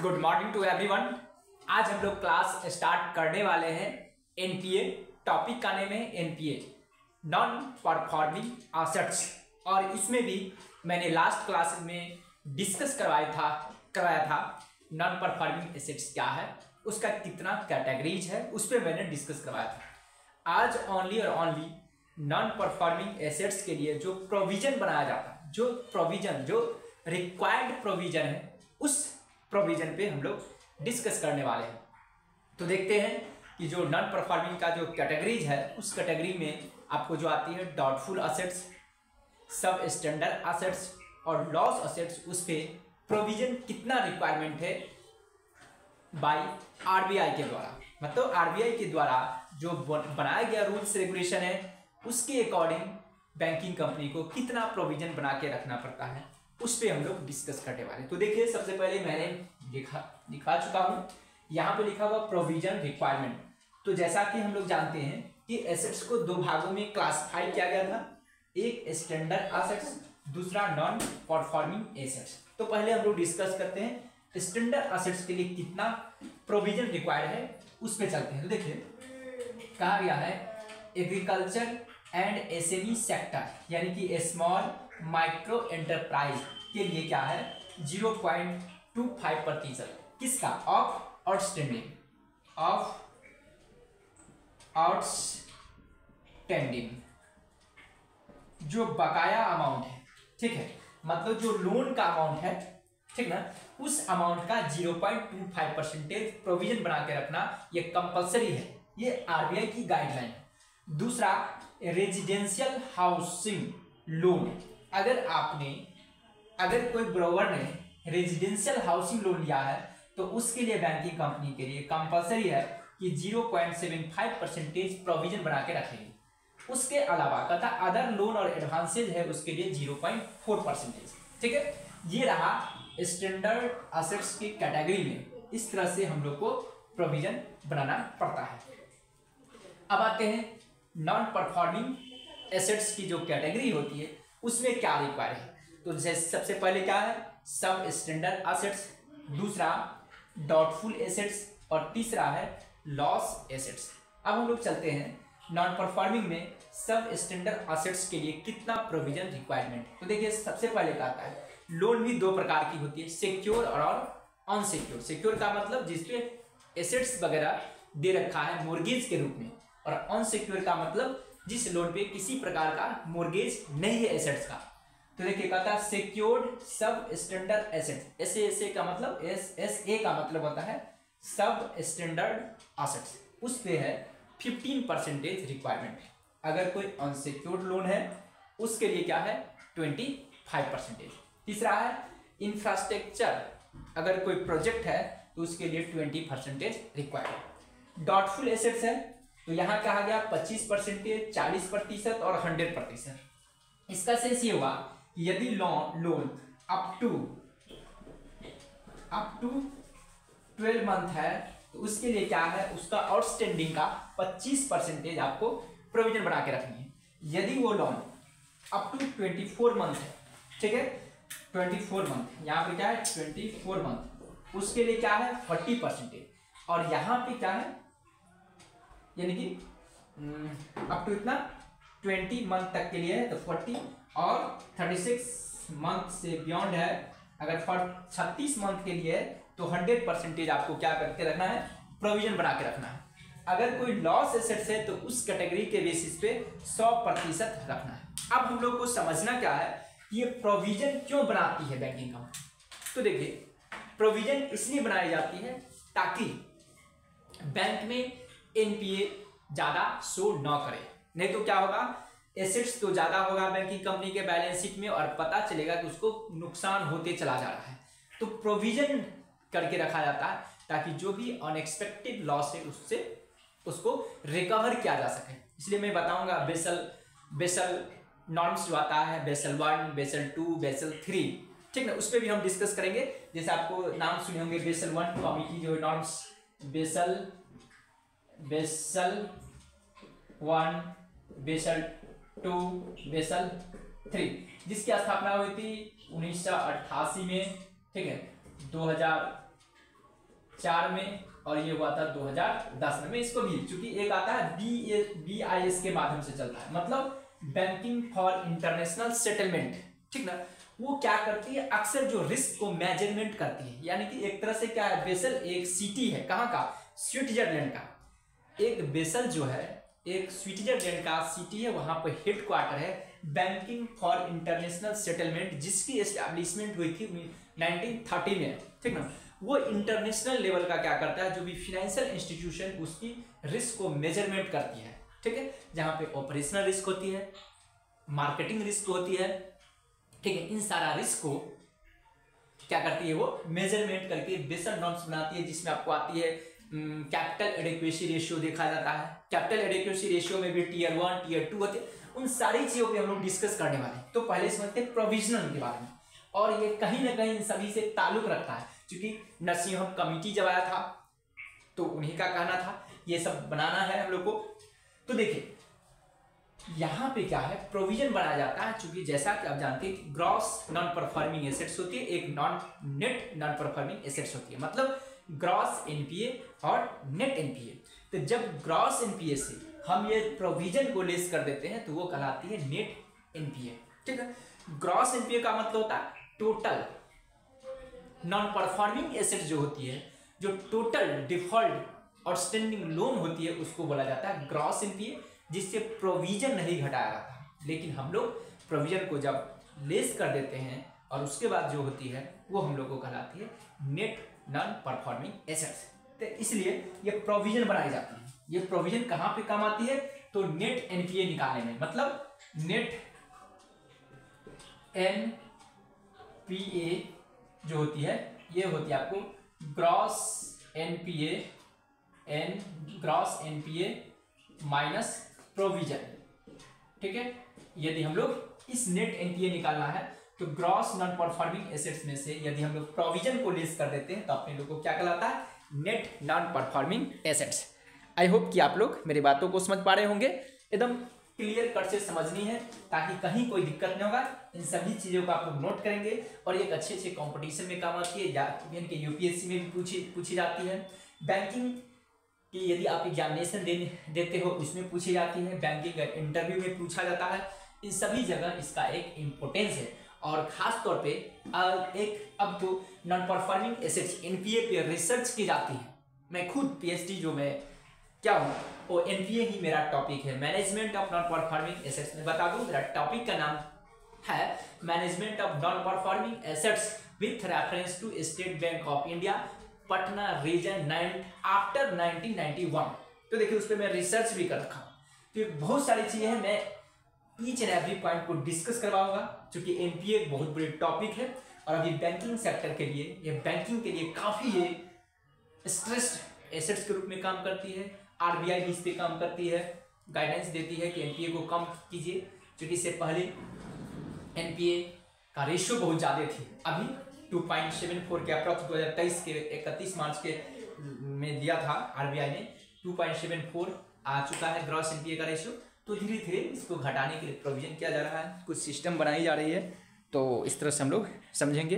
Good morning to everyone. आज हम लोग क्लास स्टार्ट करने वाले हैं एनपीए। टॉपिक का नेम है एनपीए, नॉन परफॉर्मिंग एसेट्स। और इसमें भी मैंने लास्ट क्लास में डिस्कस कराया था नॉन परफॉर्मिंग एसेट्स क्या है, उसका कितना कैटेगरीज है, उस पर मैंने डिस्कस करवाया था। आज ओनली और ओनली नॉन परफॉर्मिंग एसेट्स के लिए जो प्रोविजन बनाया जाता है, जो रिक्वायर्ड प्रोविजन है, उस प्रोविजन पे हम लोग डिस्कस करने वाले हैं। तो देखते हैं कि जो नॉन परफॉर्मिंग का जो कैटेगरीज है, उस कैटेगरी में आपको जो आती है डाउटफुल असेट्स, सब स्टैंडर्ड असेट्स और लॉस असेट्स, उस पे प्रोविजन कितना रिक्वायरमेंट है बाय आरबीआई के द्वारा। मतलब आरबीआई के द्वारा जो बनाया गया रूल्स रेगुलेशन है, उसके अकॉर्डिंग बैंकिंग कंपनी को कितना प्रोविजन बना के रखना पड़ता है, उस पे हम लोग डिस्कस करने वाले। तो देखिए, सबसे पहले मैंने दिखा चुका हूँ, यहाँ पे लिखा हुआ प्रोविजन रिक्वायरमेंट। तो जैसा कि हम लोग जानते हैं कि एसेट्स को दो भागों में क्लासिफाई किया गया था, एक स्टैंडर्ड एसेट्स, दूसरा नॉन परफॉर्मिंग एसेट्स। तो पहले हम लोग डिस्कस करते हैं स्टैंडर्ड एसेट्स के लिए कितना प्रोविजन रिक्वायर्ड है, उस पे चलते हैं। तो देखिए, कहा गया है एग्रीकल्चर एंड एसएमई सेक्टर, यानी कि स्मॉल माइक्रो एंटरप्राइज के लिए क्या है 0.25% किसका ऑफ आउटस्टैंडिंग जो बकाया अमाउंट है, ठीक है, मतलब जो लोन का अमाउंट है, ठीक ना, उस अमाउंट का 0.25% प्रोविजन बना के रखना ये कंपलसरी है, ये आरबीआई की गाइडलाइन है। दूसरा, रेजिडेंशियल हाउसिंग लोन, अगर कोई ब्रोवर ने रेजिडेंशियल हाउसिंग लोन लिया है तो उसके लिए बैंकिंग कंपनी के लिए कंपलसरी है कि 0.75% प्रोविजन बना के रखेंगे। उसके अलावा कहता अदर लोन और एडवांसेज है, उसके लिए 0.4%, ठीक है। ये रहा स्टैंडर्ड एसेट्स की कैटेगरी में, इस तरह से हम लोग को प्रोविजन बनाना पड़ता है। अब आते हैं नॉन परफॉर्मिंग एसेट्स की जो कैटेगरी होती है, उसमें क्या रिक्वायर है। तो जैसे सबसे पहले क्या है सब स्टैंडर्ड एसेट्स, दूसरा डाउटफुल एसेट्स और तीसरा है लॉस एसेट्स। अब हम लोग चलते हैं नॉन परफॉर्मिंग में सब स्टैंडर्ड एसेट्स के लिए कितना प्रोविजन रिक्वायरमेंट। तो देखिए, सबसे पहले क्या आता है, लोन भी दो प्रकार की होती है, सिक्योर और अनसिक्योर। सिक्योर का मतलब जिसपे एसेट्स वगैरह दे रखा है मोर्गेज के रूप में, और अनसिक्योर का मतलब जिस लोन पे किसी प्रकार का मोर्गेज नहीं है एसेट्स का। तो देखिए, कहता है सिक्योर्ड सब स्टैंडर्ड एसेट्स, एसए का मतलब एसए का मतलब होता है सब स्टैंडर्ड एसेट्स, उस पे है 15% रिक्वायरमेंट। अगर कोई अनसिक्योर्ड लोन है उसके लिए क्या है 25%। तीसरा है इंफ्रास्ट्रक्चर, अगर कोई प्रोजेक्ट है तो उसके लिए 20% रिक्वायर्ड। डाउटफुल एसेट्स है तो यहाँ कहा गया 25%, 40% और 100%। इसका सेंस ये हुआ कि यदि लोन अप टू 12 मंथ है तो उसके लिए क्या है, उसका आउटस्टैंडिंग का 25% आपको प्रोविजन बना के रखनी है। यदि वो लोन अप टू 24 मंथ है, ठीक है, 24 मंथ, यहाँ पे क्या है 24 मंथ, उसके लिए क्या है 40%। और यहाँ पे क्या है, यानी कि अप टू इतना 20 मंथ तक के लिए है तो 40, और 36 मंथ से बियॉन्ड है, अगर 36 मंथ के लिए है तो 100% आपको क्या करके रखना है, प्रोविजन बना के रखना है। अगर कोई लॉस एसेट्स है तो उस कैटेगरी के बेसिस पे 100% रखना है। अब हम लोग को समझना क्या है कि ये प्रोविजन क्यों बनाती है बैंकिंग कंपनी। तो देखिए, प्रोविजन इसलिए बनाई जाती है ताकि बैंक में एनपीए ज्यादा शो न करे, नहीं तो क्या होगा, एसेट्स तो ज्यादा होगा बैंकिंग कंपनी के बैलेंस शीट में और पता चलेगा कि उसको नुकसान होते चला जा रहा है। तो प्रोविजन करके रखा जाता है ताकि जो भी अनएक्सपेक्टेड लॉस है उसको रिकवर किया जा सके। इसलिए मैं बताऊंगा बेसल नॉर्म्स जो आता है, बेसल 1, बेसल 2, बेसल 3, ठीक ना, उस पर भी हम डिस्कस करेंगे। जैसे आपको नाम सुने होंगे बेसल 1 कमिटी जो नॉर्म्स, बेसल 1, बेसल 2, बेसल 3, जिसकी स्थापना हुई थी 1988 में, ठीक है, 2004 में और ये हुआ था 2010 में। इसको भी चूंकि एक आता है BIS के माध्यम से चलता है, मतलब बैंकिंग फॉर इंटरनेशनल सेटलमेंट, ठीक ना। वो क्या करती है, अक्सर जो रिस्क को मेजरमेंट करती है, यानी कि एक तरह से क्या है, बेसल एक सिटी है, कहाँ का, स्विट्जरलैंड का। एक बेसल जो है एक स्विट्जरलैंड का सिटी है, वहां पर हेड क्वार्टर है बैंकिंग फॉर इंटरनेशनल सेटलमेंट, जिसकी एस्टैब्लिशमेंट हुई थी 1930 में, ठीक ना। वो इंटरनेशनल लेवल का क्या करता है, जो भी फाइनेंशियल इंस्टीट्यूशन उसकी रिस्क को मेजरमेंट करती है, ठीक है। जहां पे ऑपरेशनल रिस्क होती है, मार्केटिंग रिस्क होती है, ठीक है। इन सारा रिस्क को क्या करती है, वो मेजरमेंट करके बेसल नॉर्म्स बनाती है, जिसमें आपको आती है कैपिटल एडिक्वेसी रेशियो देखा जाता है। कैपिटल एडिक्वेसी रेशियो में भी टियर 1 टियर 2 होते हैं। उन सारी चीजों पे हम लोग डिस्कस करने वाले हैं। तो पहले समझते हैं प्रोविजनल के बारे में, और ये कहीं ना कहीं इन सभी से ताल्लुक रखता है, क्योंकि नरसिंह होम कमिटी जब आया था तो उन्हीं का कहना था ये सब बनाना है हम लोग को। तो देखिए यहाँ पे क्या है, प्रोविजन बनाया जाता है, क्योंकि जैसा कि आप जानते हैं कि ग्रॉस नॉन परफॉर्मिंग एसेट्स होती है, एक नेट नॉन परफॉर्मिंग एसेट्स होती है, मतलब ग्रॉस एनपीए और नेट एनपीए। तो जब ग्रॉस एनपीए से हम ये प्रोविजन को लेस कर देते हैं तो वो कहलाती है नेट एनपीए, ठीक है। ग्रॉस एनपीए का मतलब होता है टोटल नॉन परफॉर्मिंग एसेट जो होती है, जो टोटल डिफॉल्ट और स्टैंडिंग लोन होती है, उसको बोला जाता है ग्रॉस एनपीए, जिससे प्रोविजन नहीं घटाया जाता। लेकिन हम लोग प्रोविजन को जब लेस कर देते हैं और उसके बाद जो होती है वो हम लोग को कहलाती है नेट नॉन परफॉर्मिंग एसेट्स। तो इसलिए ये प्रोविजन बनाई जाती है। ये प्रोविजन कहाँ पे काम आती है, तो नेट एनपीए निकालने में, मतलब नेट एनपीए जो होती है ये होती है आपको ग्रॉस एनपीए माइनस प्रोविजन, ठीक है। यदि हम लोग इस नेट एनपीए निकालना है तो ग्रॉस नॉन परफॉर्मिंग एसेट्स में से यदि हम लोग प्रोविजन को लेस कर देते हैं तो अपने लोग को क्या कहलाता है, net non performing assets. I hope कि आप लोग मेरी बातों को समझ पा रहे होंगे, एकदम क्लियर कट से समझनी है ताकि कहीं कोई दिक्कत नहीं होगा। इन सभी चीज़ों को आप लोग नोट करेंगे और एक अच्छे कंपटीशन में काम आती है, या यूपीएससी में भी पूछी जाती है। बैंकिंग कि यदि आप एग्जामिनेशन देते हो उसमें पूछी जाती है, बैंकिंग इंटरव्यू में पूछा जाता है। इन सभी जगह इसका एक इम्पोर्टेंस है, और खास तौर पे एक अब तो नॉन परफॉर्मिंग एसेट्स एनपीए पे रिसर्च की जाती है। मैं खुद पीएचडी जो मैं क्या हूँ वो एनपीए ही मेरा टॉपिक है, management of non performing assets. में बता दूं मेरा टॉपिक का नाम है management of non performing assets with reference to State Bank of India Patna region 9 after 1991। तो देखिए उस पर मैं रिसर्च भी कर रखा हूँ। तो ये बहुत सारी चीजें हैं, मैं ईच एंड एवरी पॉइंट को डिस्कस करवाऊंगा, क्योंकि एनपीए एक बहुत बड़ी टॉपिक है और अभी बैंकिंग सेक्टर के लिए, ये बैंकिंग के लिए काफी ये स्ट्रेस्ड एसेट्स के रूप में काम करती है। आरबीआई भी इस पे काम करती है, गाइडेंस देती है कि एनपीए को कम कीजिए, क्योंकि इससे पहले एनपीए का रेशियो बहुत ज़्यादा थी। अभी 2.74 के अप्रॉक्स 2023 के 31 मार्च के में दिया था आरबीआई ने, 2.74 आ चुका है ग्रॉस एनपीए का रेशियो। तो धीरे धीरे इसको घटाने के लिए प्रोविजन किया जा रहा है, कुछ सिस्टम बनाई जा रही है। तो इस तरह से हम लोग समझेंगे।